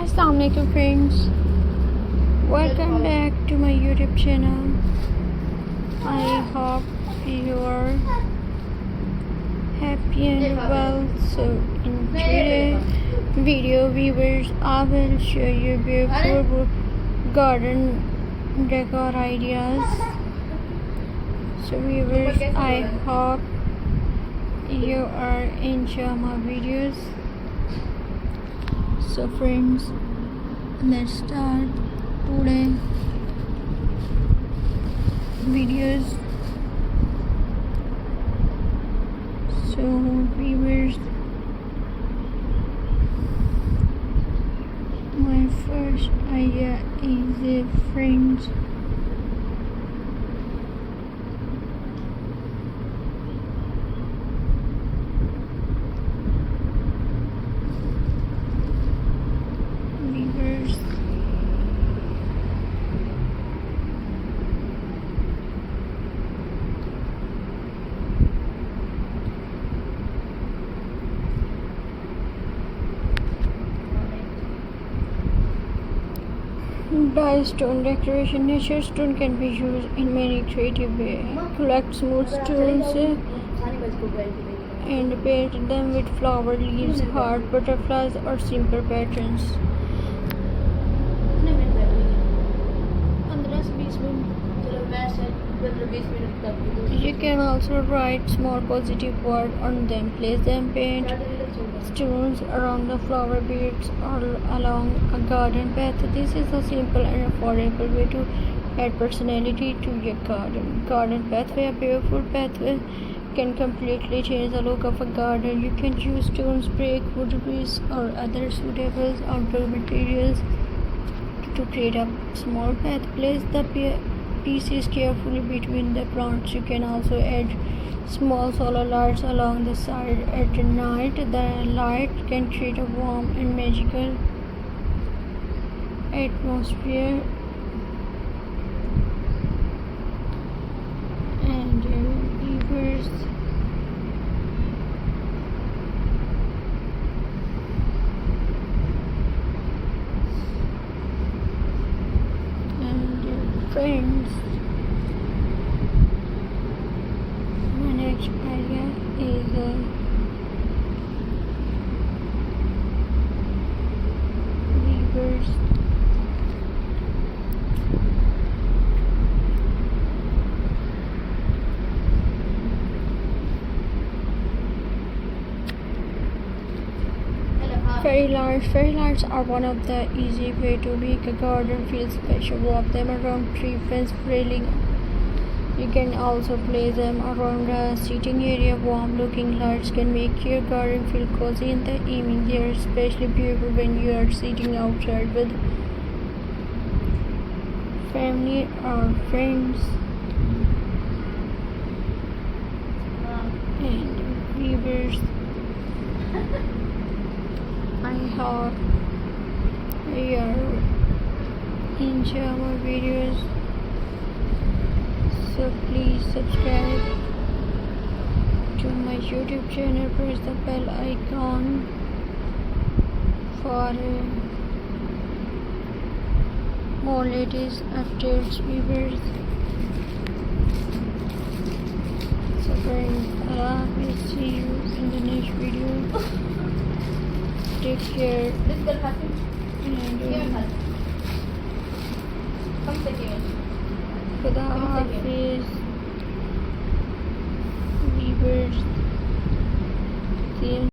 Assalamualaikum friends, welcome back to my YouTube channel. I hope you are happy and well. So in today's video viewers, I will show you beautiful garden decor ideas. So viewers, I hope you are enjoying my videos. So friends, let's start today videos. So viewers, my first idea is friends. Dye stone decoration. Nature stone can be used in many creative ways. Collect smooth stones and paint them with flower leaves, heart, butterflies, or simple patterns. You can also write small positive words on them. Place them, paint stones around the flower beds or along a garden path. This is a simple and affordable way to add personality to your garden. Garden pathway. A beautiful pathway can completely change the look of a garden. You can use stones, brick, wood pieces, or other suitable outdoor materials to create a small path. Place the pieces carefully between the plants. You can also add small solar lights along the side at night. The light can create a warm and magical atmosphere. And viewers, and friends, my next idea is viewers. Fairy lights are one of the easy way to make a garden feel special. Wrap them around tree fence railing. You can also place them around a seating area. Warm looking lights can make your garden feel cozy in the evening. They are especially beautiful when you are sitting outside with family or friends. And viewers, I hope you enjoy my videos. So please subscribe to my YouTube channel. Press the bell icon for more latest updates, viewers. So friends, I will see you in the next video. Take care and Khuda Hafiz.